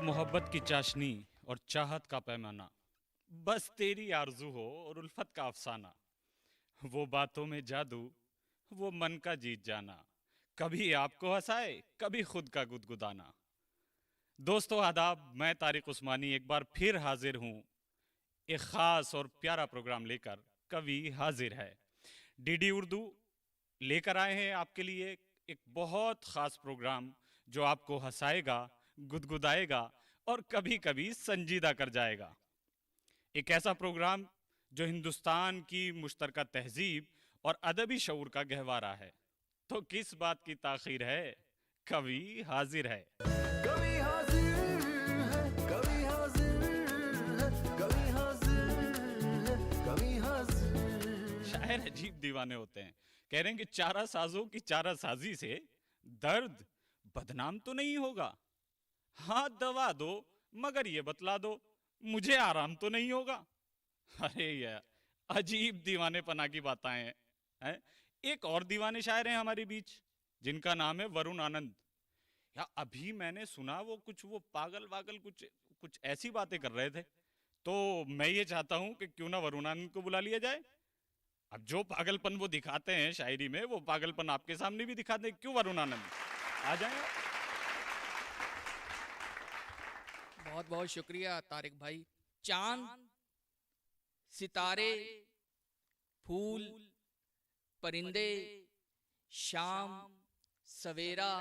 मोहब्बत की चाशनी और चाहत का पैमाना, बस तेरी आरजू हो और उल्फत का अफसाना। वो बातों में जादू, वो मन का जीत जाना, कभी आपको हंसाए कभी खुद का गुदगुदाना। दोस्तों आदाब, मैं तारिक उस्मानी एक बार फिर हाजिर हूँ एक ख़ास और प्यारा प्रोग्राम लेकर। कवि हाजिर है। डीडी उर्दू लेकर आए हैं आपके लिए एक बहुत ख़ास प्रोग्राम जो आपको हंसाएगा, गुदगुदाएगा और कभी कभी संजीदा कर जाएगा। एक ऐसा प्रोग्राम जो हिंदुस्तान की मुश्तरका तहजीब और अदबी शऊर का गहवारा है। तो किस बात की ताखीर है, कवि हाजिर है। कभी हाजिर है, कभी हाजिर है, कभी हाजिर है, कभी हाजिर। शायर अजीब दीवाने होते हैं। कह रहे हैं कि चारा साजों की चारा साजी से दर्द बदनाम तो नहीं होगा। हाँ दवा दो, मगर ये बतला दो मुझे आराम तो नहीं होगा। अरे यार, अजीब दीवाने पना की बातें हैं। एक और दीवाने शायर हैं हमारे बीच, जिनका नाम है वरुण आनंद। या अभी मैंने सुना वो पागल वागल कुछ ऐसी बातें कर रहे थे। तो मैं ये चाहता हूं कि क्यों ना वरुण आनंद को बुला लिया जाए। अब जो पागलपन वो दिखाते हैं शायरी में, वो पागलपन आपके सामने भी दिखा दें। क्यों वरुण आनंद, आ जाए। बहुत बहुत शुक्रिया तारिक भाई। चांद, सितारे, फूल, परिंदे, शाम, सवेरा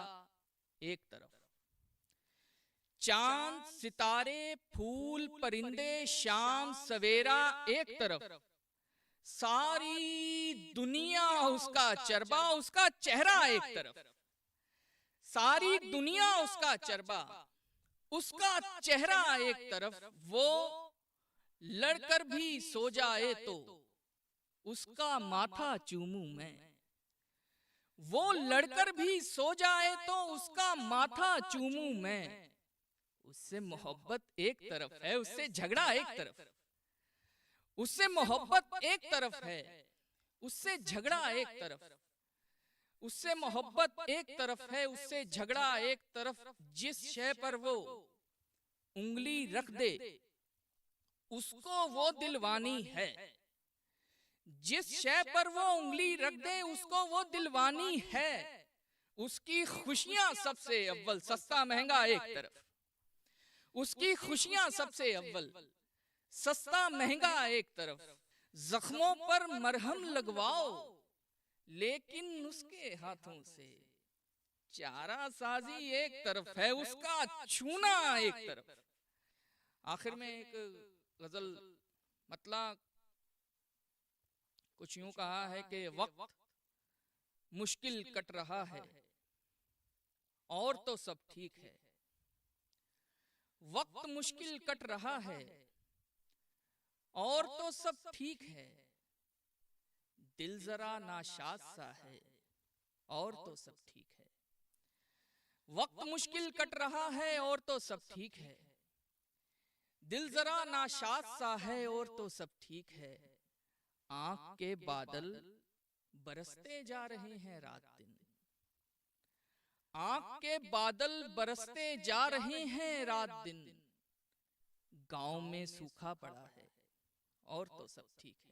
एक तरफ। चांद, सितारे, फूल, परिंदे, शाम, सवेरा एक तरफ। सारी दुनिया उसका चरबा, उसका चेहरा एक तरफ। सारी दुनिया उसका चरबा, उसका चेहरा एक तरफ। वो लड़कर भी सो जाए तो उसका माथा चूमूं मैं। वो लड़कर भी सो जाए तो उसका माथा चूमूं मैं। उससे मोहब्बत एक तरफ है, उससे झगड़ा एक तरफ। उससे मोहब्बत एक तरफ है, उससे झगड़ा एक तरफ। उससे मोहब्बत एक तरफ है, उससे झगड़ा एक तरफ। जिस शय पर वो उंगली रख दे उसको वो दिलवानी है। जिस शय पर वो उंगली रख दे उसको वो दिलवानी है। उसकी खुशियां सबसे अव्वल, सस्ता महंगा एक तरफ। उसकी खुशियां सबसे अव्वल, सस्ता महंगा एक तरफ। जख्मों पर मरहम लगवाओ लेकिन उसके हाथों से चारा साजी एक तरफ है, उसका छूना एक तरफ। आखिर में एक गजल मतलब कुछ यूं कहा है कि वक्त मुश्किल कट रहा है और तो सब ठीक है। वक्त मुश्किल कट रहा है और तो सब ठीक है। दिल जरा नाशाद सा है और तो सब ठीक है। वक्त मुश्किल कट रहा है और तो सब ठीक है। दिल जरा नाशाद सा है और तो सब ठीक है। आंख के बादल बरसते जा रहे हैं रात दिन। आंख के बादल बरसते जा रहे हैं रात दिन। गांव में सूखा पड़ा है और तो सब ठीक है।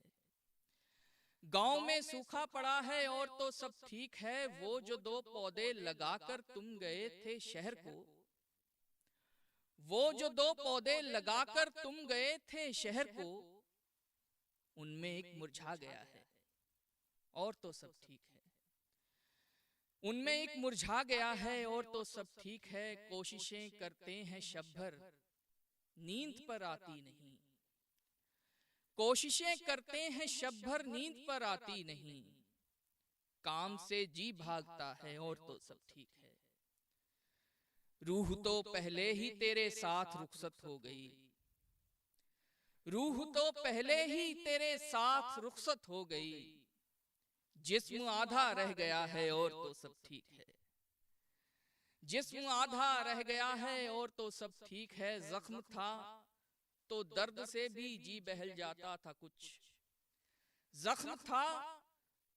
गांव में सूखा पड़ा है और तो सब ठीक है। वो जो दो पौधे लगाकर तुम गए थे शहर को, वो जो दो पौधे लगाकर तुम गए थे शहर को, उनमें एक मुरझा गया है और तो सब ठीक है। उनमें एक मुरझा गया है और तो सब ठीक है। कोशिशें करते हैं शब भर, नींद पर आती नहीं। कोशिशें करते हैं शब भर, नींद पर आती नहीं। काम से जी भागता है और तो सब ठीक है। रूह तो पहले ही तेरे साथ रुखसत हो गई। रूह तो पहले ही तेरे साथ रुखसत हो गई। जिस्म आधा रह गया है और तो सब ठीक है। जिस्म आधा रह गया है और तो सब ठीक है। जख्म था तो दर्द से भी जी बहल जाता था कुछ। जख्म था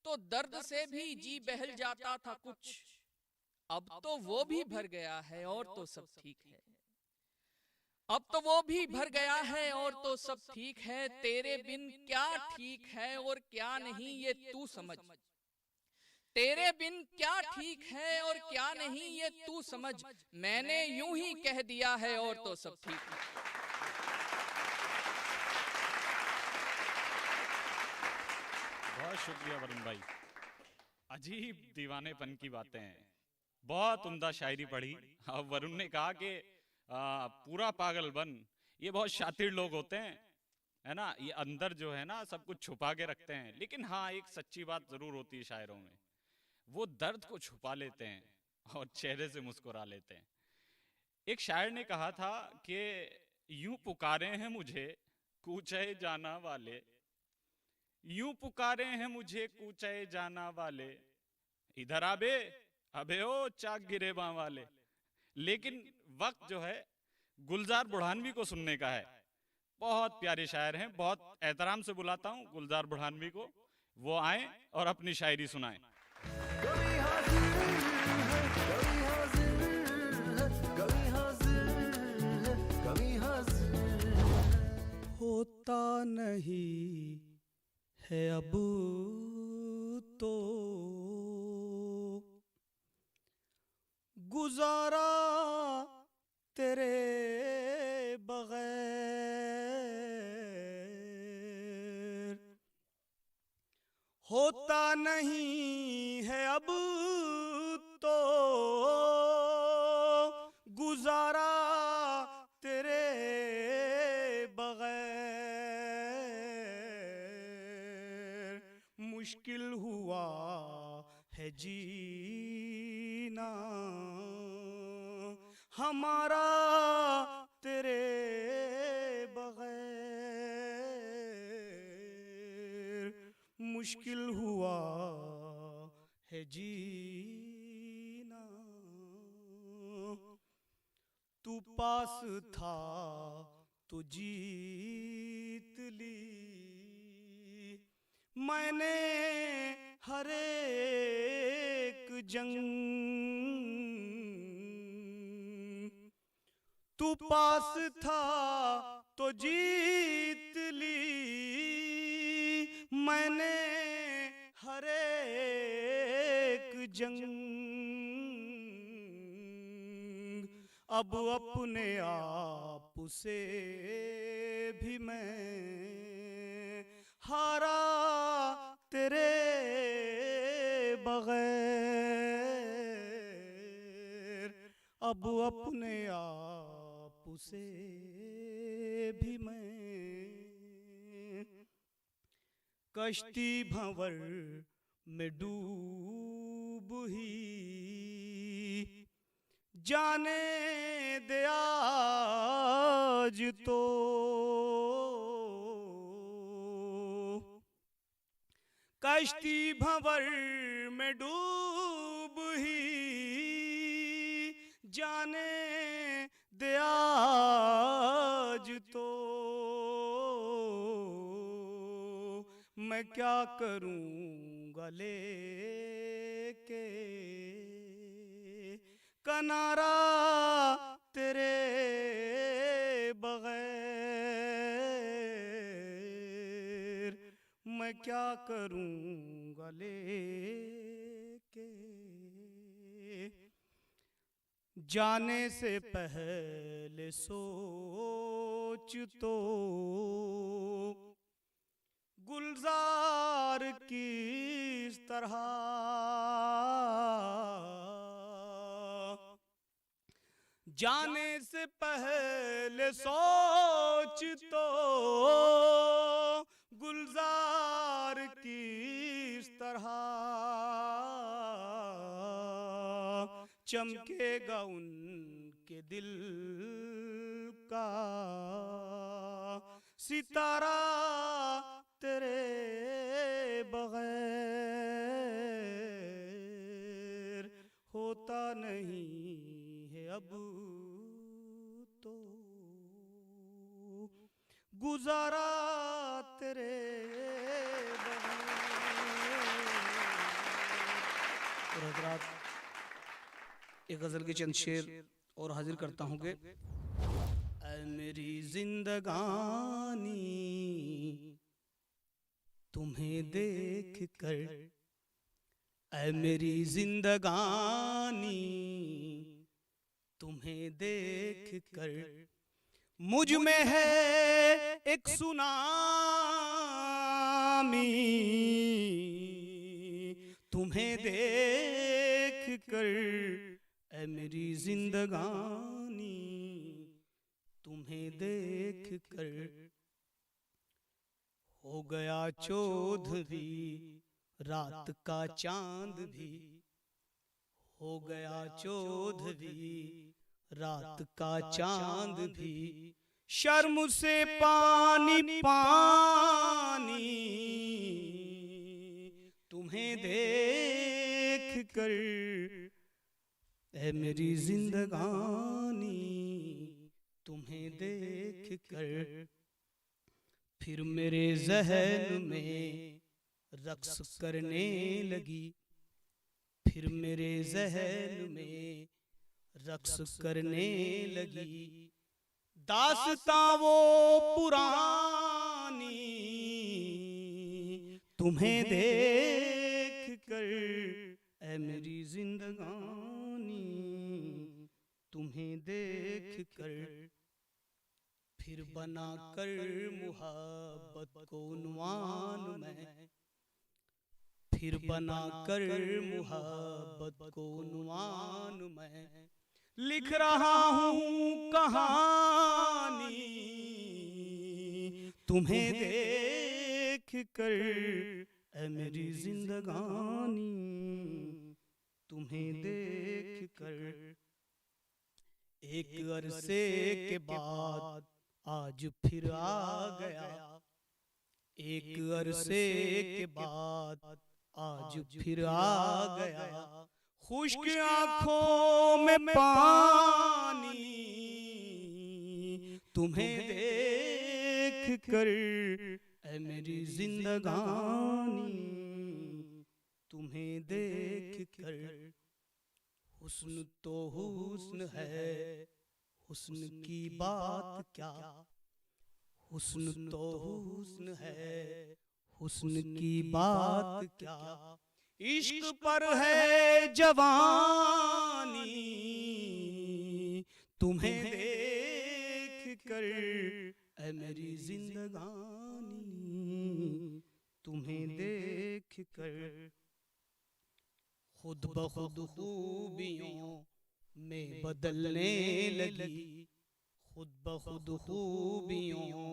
तो दर्द से भी जी बहल जाता था कुछ। अब तो वो भी भर गया है और तो सब ठीक है। अब तो वो भी भर गया है और तो सब ठीक है, तेरे बिन क्या ठीक है और क्या नहीं ये तू समझ। तेरे बिन क्या ठीक है और क्या नहीं ये तू समझ, मैंने यूं ही कह दिया है और तो सब ठीक है। बहुत शुक्रिया वरुण भाई, अजीब दीवानेपन की बातें हैं, बहुत उम्दा शायरी पढ़ी। अब वरुण ने कहा कि पूरा पागल बन, ये बहुत शातिर लोग होते हैं, है ना, ये अंदर जो है ना सब कुछ छुपा के रखते हैं। लेकिन हाँ, एक सच्ची बात जरूर होती है शायरों में, वो दर्द को छुपा लेते हैं और चेहरे से मुस्कुरा लेते हैं। एक शायर ने कहा था कि यूं पुकारे हैं मुझे कूचे जाना वाले, यूं पुकारे हैं मुझे कूचे जाना वाले, इधर आबे अबे ओ चाक गिरे बां वाले। लेकिन वक्त जो है गुलजार बुढ़ानवी को सुनने का है। बहुत प्यारे शायर हैं, बहुत एहतराम से बुलाता हूं गुलजार बुढ़ानवी को, वो आए और अपनी शायरी सुनाएं। कभी हाजिर है, कभी हाजिर है, कभी हाजिर है, कभी हाजिर है। होता नहीं है अब तो गुजारा तेरे बगैर, होता नहीं है अब तो गुजारा तेरे बगैर, मुश्किल हुआ है जीना हमारा तेरे बगैर, मुश्किल हुआ है जीना। तू पास था तो जीत ली मैंने हर एक जंग, तू पास था तो जीत ली मैंने हर एक जंग। अब अपने आप से भी मैं हारा तेरे बगैर, अब अपने आप से भी मैं कश्ती भंवर में डूब ही जाने दे आज तो, कश्ती भंवर में डूब ही जाने दे आज तो। मैं क्या करूँगा लेके किनारा तेरे बगैर, मैं क्या करूँगा लेके जाने से पहले सोच तो गुलजार किस तरह, जाने से पहले सोच तो गुलजार किस तरह चमकेगा उनके दिल का सितारा तेरे बगैर, होता नहीं है अब तो गुजारा तेरे और हजरात एक गजल के चंद शेर और हाजिर करता हूँ कि ऐ मेरी जिंदगानी तुम्हें देख कर, ऐ मेरी जिंदगानी तुम्हें देख कर, मुझ में है एक सुनामी, तुम्हें देख कर, ऐ मेरी जिंदगानी तुम्हें देख कर, हो गया चौधरी रात का चांद भी, हो गया चौधरी रात का चांद भी, शर्म से पानी पानी तुम्हें देख कर, ऐ मेरी जिंदगानी तुम्हें देख कर, फिर मेरे ज़हन में रक्स करने लगी, फिर मेरे ज़हन में रक्स करने लगी, दास्तां वो पुरानी तुम्हें देख कर, ऐ मेरी जिंदगानी तुम्हें देख कर, फिर बना कर मुहब्बत को उन्वान में, फिर बना कर मुहब्बत को उन्वान में, लिख रहा हूँ कहानी तुम्हें देख कर, ऐ मेरी जिंदगानी तुम्हें देख कर, एक अरसे के बाद आज फिर आ गया, एक अरसे के बाद आज फिर आ गया, खुश्क आंखों में पानी तुम्हें देख कर, ऐ मेरी जिंदगानी तुम्हें देख कर, हुस्न तो हुस्न है, हुस्न की बात क्या, हुस्न तो हुस्न है, हुस्न की बात क्या, इश्क पर है जवानी तुम्हें देख कर, ऐ मेरी जिंदगानी तुम्हें देख कर, खुद ब खुद खूबियों में बदलने लगी, खुद ब खुद खूबियों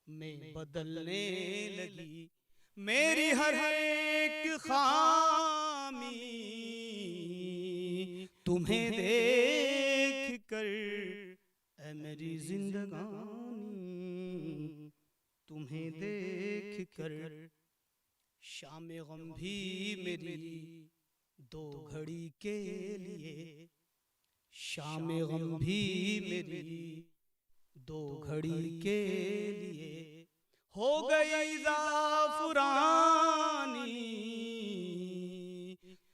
में बदलने लगी, मेरी हर एक खामी तुम्हें देख कर, ऐ मेरी जिंदगानी तुम्हें देख कर, शाम गम भी मेरी दो घड़ी के लिए, शाम गम भी मेरी दो घड़ी के लिए, हो गई ज़ाफ़रानी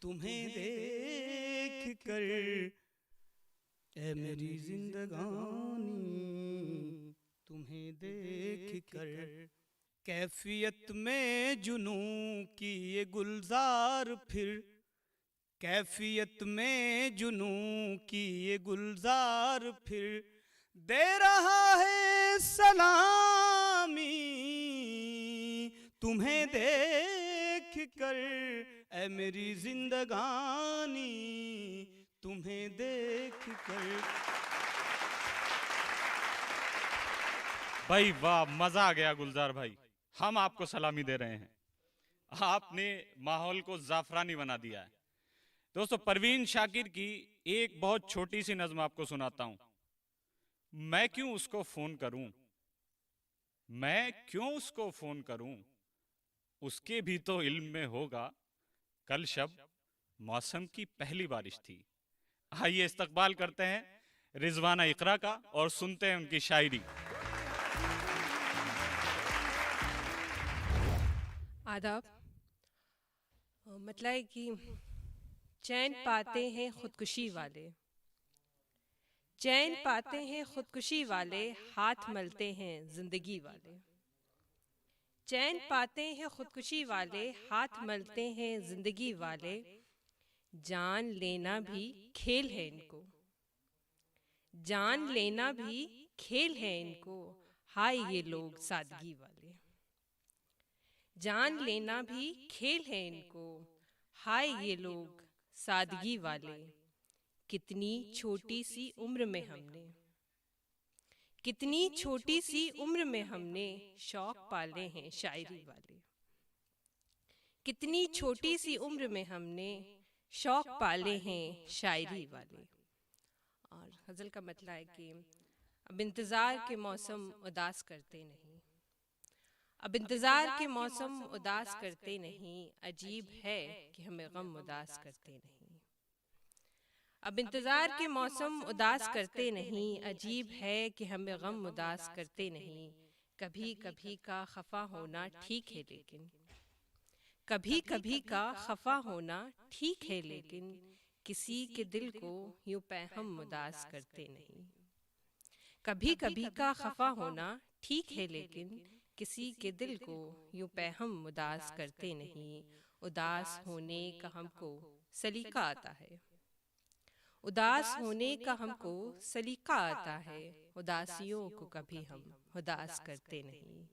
तुम्हें देख कर, ऐ मेरी जिंदगानी तुम्हें देख कर, कैफियत में जुनू की ये गुलजार फिर, कैफियत में जुनू की ये गुलजार फिर, दे रहा है सलामी तुम्हें देख कर, ऐ मेरी जिंदगानी तुम्हें देख कर। भाई वाह, मजा आ गया गुलजार भाई, हम आपको सलामी दे रहे हैं, आपने माहौल को जाफरानी बना दिया है। दोस्तों, परवीन शाकिर की एक बहुत छोटी सी नज्म आपको सुनाता हूं। मैं क्यों उसको फोन करूं, मैं क्यों उसको फोन करूं, उसके भी तो इल्म में होगा कल शब मौसम की पहली बारिश थी। आइए इस्तकबाल करते हैं रिजवाना इकरा का और सुनते हैं उनकी शायरी। आदाब। मतलब है कि चैन पाते हैं खुदकुशी वाले, चैन पाते हैं खुदकुशी वाले, हाथ मलते हैं जिंदगी वाले। चैन पाते हैं खुदकुशी वाले, हाथ मलते हैं जिंदगी वाले। जान लेना भी खेल है इनको, जान लेना भी खेल है इनको। हाय ये लोग सादगी वाले। जान लेना भी खेल है इनको, हाय ये लोग सादगी वाले। कितनी छोटी सी उम्र में हमने, कितनी छोटी सी उम्र में हमने शौक पाले हैं शायरी वाले। कितनी छोटी सी उम्र में हमने शौक पाले हैं शायरी वाले। और गज़ल का मतलब है कि अब इंतज़ार के मौसम उदास करते नहीं, अब इंतज़ार के मौसम उदास करते नहीं। अजीब है कि हमें गम उदास करते नहीं। अब इंतज़ार के मौसम उदास करते नहीं। अजीब है कि हमें गम उदास करते नहीं। कभी कभी का खफा होना ठीक है लेकिन, कभी कभी का खफा होना ठीक है लेकिन, किसी के दिल को यूं पैहम उदास करते नहीं। कभी कभी का खफा होना ठीक है लेकिन, किसी के दिल को यूं पैहम उदास करते नहीं। उदास होने का हमको सलीका आता है, उदास होने का हमको सलीका आता है। उदासियों को कभी हम उदास करते नहीं।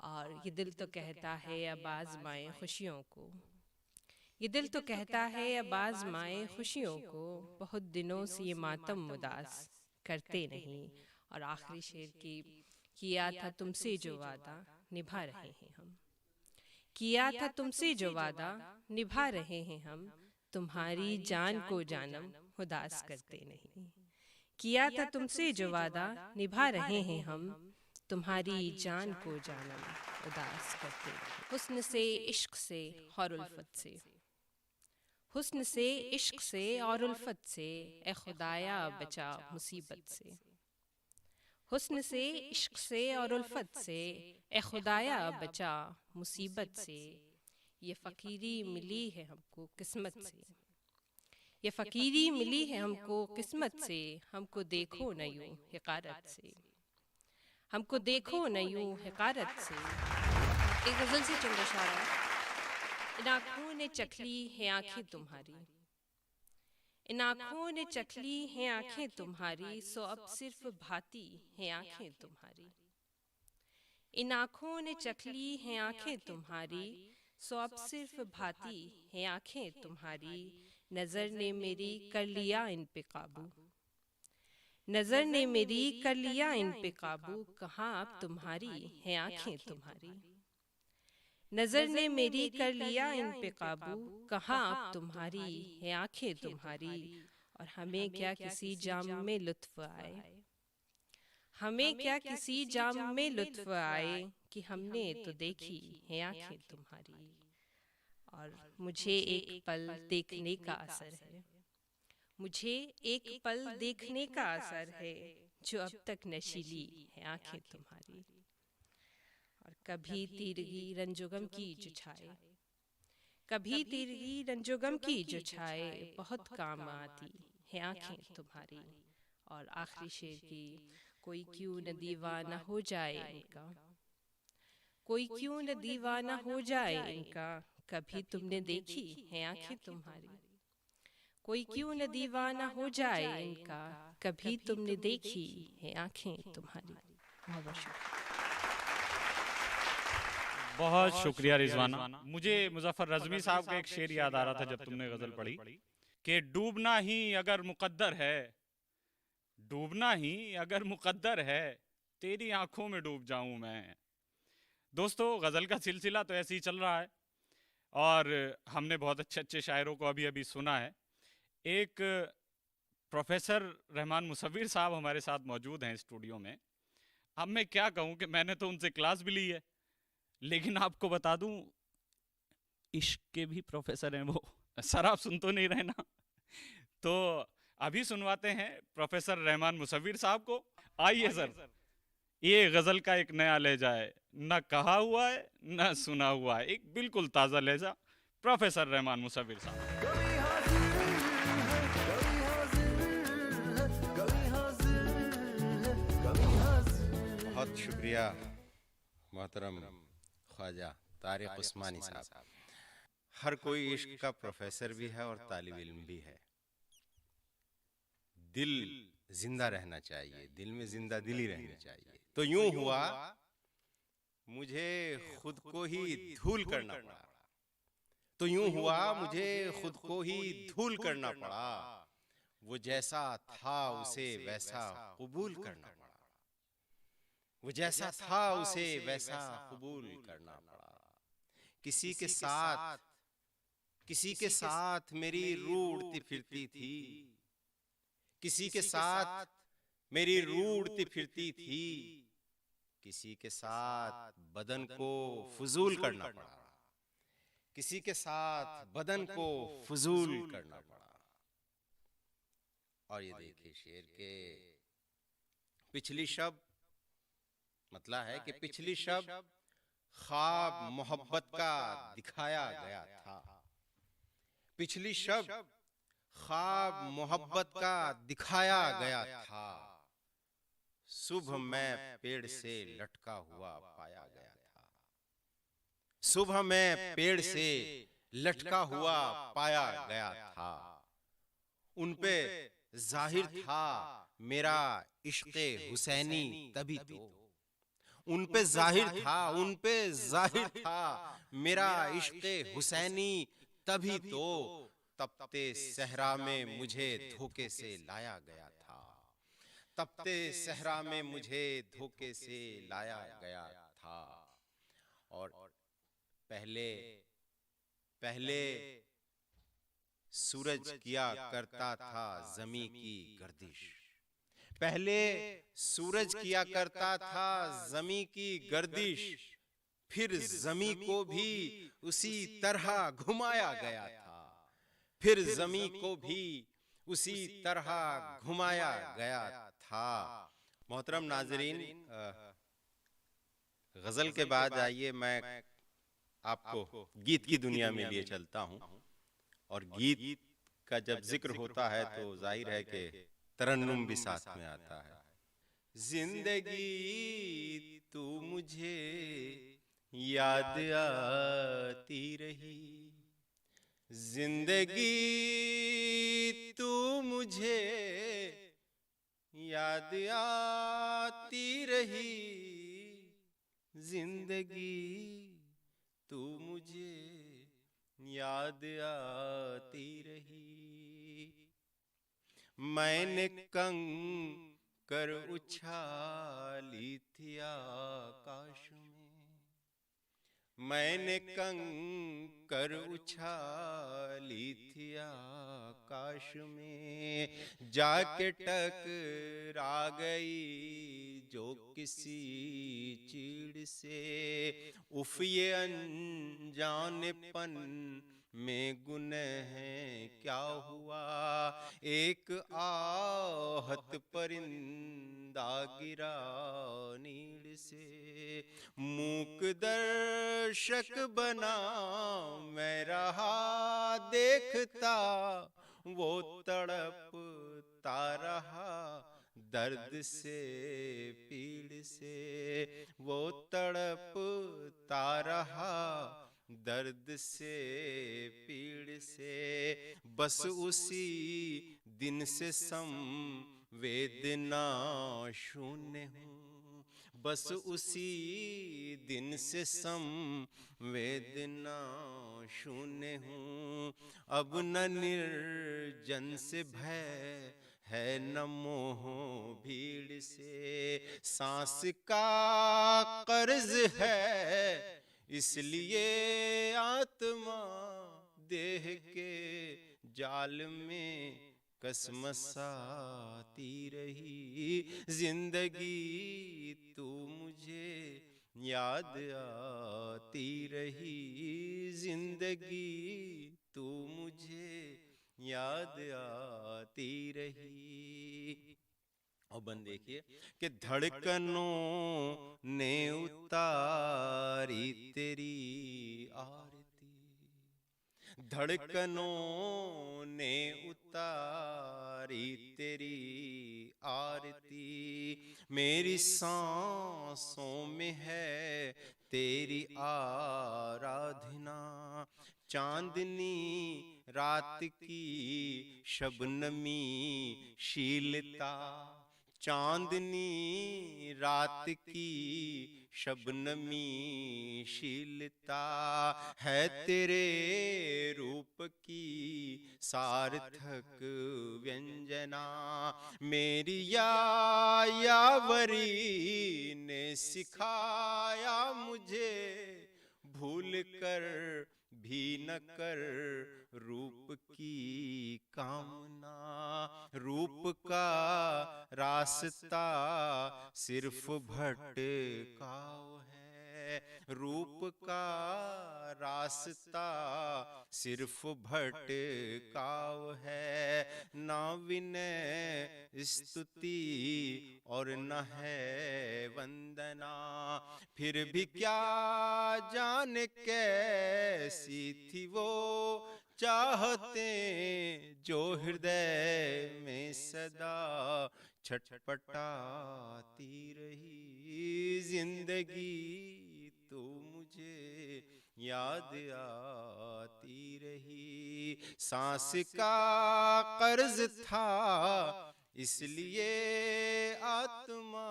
और ये दिल तो कहता है अब आज़माएं खुशियों को, ये दिल तो कहता है अब आज़माएं खुशियों को। बहुत दिनों से ये मातम उदास करते नहीं। और आखिरी शेर की, किया था तुमसे जो वादा निभा रहे हैं हम, किया था तुमसे जो वादा निभा रहे हैं हम। तुम्हारी जान को जानम उदास करते नहीं। किया था तुमसे जो वादा निभा रहे हैं हम, तुम्हारी जान को जानम उदास करते नहीं। हुस्न से इश्क से और उल्फत से, हुस्न से इश्क से और उल्फत से, ए खुदाया बचा मुसीबत से। हुस्न से इश्क से और उल्फत से, ए खुदाया बचा मुसीबत से। ये फ़कीरी मिली है हमको किस्मत से, ये फ़कीरी मिली है हमको किस्मत से। हमको देखो न यूं हिकारत से, हमको देखो न यूं हिकारत से। एक गज़ल से चंद इशारा। इन आँखों ने चखली हैं आँखें तुम्हारी, इन आँखों ने चखली हैं आँखें तुम्हारी। सो अब सिर्फ भाती हैं आँखें तुम्हारी। इन आँखों ने चखली हैं आँखें तुम्हारी, सो अब सिर्फ भाती हैं आँखें तुम्हारी। नज़र ने मेरी कर लिया इन पे काबू, नज़र ने मेरी कर लिया इन पे काबू। कहाँ अब तुम्हारी हैं आँखें तुम्हारी। नज़र ने मेरी कर लिया इन पे काबू। कहाँ अब तुम्हारी हैं आँखें तुम्हारी। और हमें क्या किसी जाम में लुत्फ़ आए, हमें क्या किसी जाम में लुत्फ़ आए, कि हमने तो देखी हैं आँखें तुम्हारी। और मुझे एक पल देखने का असर है, मुझे एक पल देखने का असर है, जो अब तक नशीली है आँखें तुम्हारी। और कभी तीरगी रंजोगम की जो छाए, कभी तीरगी रंजोगम की जो छाए, बहुत काम आती है आँखें तुम्हारी। और आखिरी शेर की, कोई क्यों न दीवाना हो जाए इनका, कोई क्यों न दीवाना हो जाए इनका। कभी तुमने देखी है आँखें तुम्हारी, कोई क्यों न दीवाना हो जाए इनका। कभी तुमने देखी है आँखें तुम्हारी। बहुत शुक्रिया। बहुत शुक्रिया रिजवाना। मुझे मुजफ्फर रज़मी साहब का एक शेर याद आ रहा था जब तुमने गज़ल पढ़ी, कि डूबना ही अगर मुकद्दर है, डूबना ही अगर मुकद्दर है, तेरी आंखों में डूब जाऊं मैं। दोस्तों, गज़ल का सिलसिला तो ऐसे ही चल रहा है और हमने बहुत अच्छे अच्छे शायरों को अभी अभी सुना है। एक प्रोफेसर रहमान मुसव्विर साहब हमारे साथ मौजूद हैं स्टूडियो में। अब मैं क्या कहूँ कि मैंने तो उनसे क्लास भी ली है, लेकिन आपको बता दूं इश्क के भी प्रोफेसर हैं वो। सर आप सुन तो नहीं रहे ना? तो अभी सुनवाते हैं प्रोफेसर रहमान मुसव्विर साहब को। आइए सर, ये गज़ल का एक नया लहजा है, न कहा हुआ है न सुना हुआ है, एक बिल्कुल ताज़ा लहजा। प्रोफेसर रहमान मुसव्विर साहब। कभी हाजिर है, कभी हाजिर है, कभी बहुत शुक्रिया मोहतरम ख्वाजा तारिक उस्मानी साहब। हर कोई इश्क का प्रोफेसर भी है और तालिब इल्म भी है। दिल जिंदा रहना चाहिए, दिल में जिंदा दिली रहनी चाहिए। तो यूं हुआ मुझे खुद को ही धूल करना पड़ा, तो यूं हुआ मुझे खुद को ही धूल करना पड़ा। वो जैसा था उसे वैसा कबूल करना पड़ा, वो जैसा था उसे वैसा कबूल करना पड़ा। किसी के साथ मेरी रूह उड़ती फिरती थी, किसी के साथ मेरी रूह उड़ती फिरती थी, किसी के साथ बदन को फजूल करना पड़ा, किसी के साथ बदन को फजूल करना पड़ा। और ये देखिए शेर के पिछली शब्द मतलब है कि पिछली शब्द ख्वाब मोहब्बत का दिखाया गया था, पिछली शब्द ख्वाब मोहब्बत का दिखाया गया था। सुबह मैं पेड़ से लटका हुआ पाया गया था, सुबह मैं पेड़ से लटका हुआ पाया गया था। उन पे जाहिर था मेरा इश्क़े हुसैनी तभी तो, उन पे जाहिर था, उन पे जाहिर था मेरा इश्क़े हुसैनी तभी तो। तपते सहरा में मुझे धोखे से लाया गया था, तपते सहरा में मुझे धोखे से लाया गया था। और पहले पहले सूरज किया करता था ज़मीं की गर्दिश, पहले सूरज किया करता था ज़मीं की गर्दिश, फिर ज़मीं को भी उसी तरह घुमाया गया था, फिर ज़मीं को भी उसी तरह घुमाया गया था। मोहतरम नाज़रीन, गज़ल के बाद आइए मैं आपको गीत की दुनिया में लिए चलता हूँ। और गीत का जब जिक्र होता है तो जाहिर है कि तरन्नुम भी साथ में आता है। जिंदगी तू मुझे याद आती रही, जिंदगी तू मुझे याद आती रही, जिंदगी तू मुझे याद आती रही। मैंने कंकर उछाली थी आकाश में, मैंने कंकर उछाली थी आकाश में, जाके टकरा गई जो किसी चीड़ से। उफ ये अनजानेपन में गुनह क्या हुआ, एक आहत परिंदा गिरा नीड़ से। मूक दर्शक बना मैं रहा देखता, वो तड़पता रहा दर्द से पीड़ से, वो तड़पता रहा दर्द से पीड़ से। बस उसी दिन से संवेदना शून्य हूँ, बस उसी दिन से संवेदना शून्य हूँ। अब न निर्जन से भय है न मोह भीड़ से, सांस का कर्ज है इसलिए आत्मा देह के जाल में कसमसाती रही। जिंदगी तू मुझे याद आती रही, जिंदगी तू मुझे याद आती रही। और बन देखिए कि धड़कनों ने उतारी तेरी आरती, धड़कनों ने उतारी तेरी आरती, मेरी सांसों में है तेरी आराधना। चांदनी रात की शबनमी शीलता, चांदनी रात की शबनमी शीलता, है तेरे रूप की सार्थक व्यंजना। मेरी यावरी ने सिखाया मुझे, भूल कर भी न कर रूप की कामना। रूप का रास्ता सिर्फ भटकाव है, रूप का रास्ता सिर्फ भटकाव है। ना विनय स्तुति और न है वंदना, फिर भी क्या जाने कैसी थी वो चाहते जो हृदय में सदा छटपटाती रही। जिंदगी तो मुझे याद आती रही, सांस का कर्ज था इसलिए आत्मा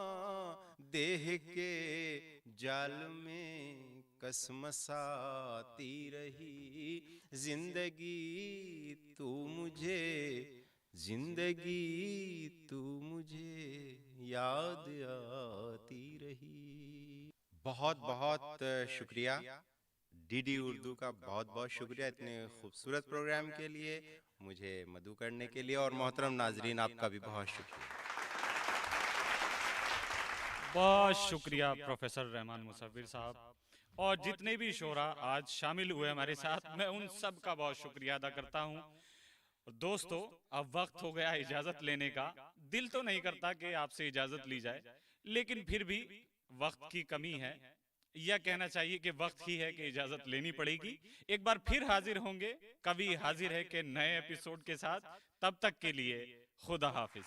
देह के जाल में कसमसाती रही। जिंदगी तू मुझे, जिंदगी तू मुझे याद आती रही। बहुत बहुत शुक्रिया डीडी उर्दू का, बहुत बहुत शुक्रिया इतने खूबसूरत प्रोग्राम के लिए, मुझे मधु करने के लिए। और मोहतरम नाजरीन आपका भी बहुत शुक्रिया। बहुत शुक्रिया प्रोफेसर रहमान मुसव्विर साहब, और जितने भी शोरा आज शामिल हुए हमारे साथ, मैं उन सब का बहुत शुक्रिया अदा करता हूँ। दोस्तों, अब वक्त हो गया इजाजत लेने का। दिल तो नहीं करता कि आपसे इजाजत ली जाए, लेकिन फिर भी वक्त की कमी है, यह कहना चाहिए कि वक्त ही है कि इजाजत लेनी पड़ेगी। एक बार फिर हाजिर होंगे, कभी हाजिर है के नए एपिसोड के साथ। तब तक के लिए खुदा हाफिज।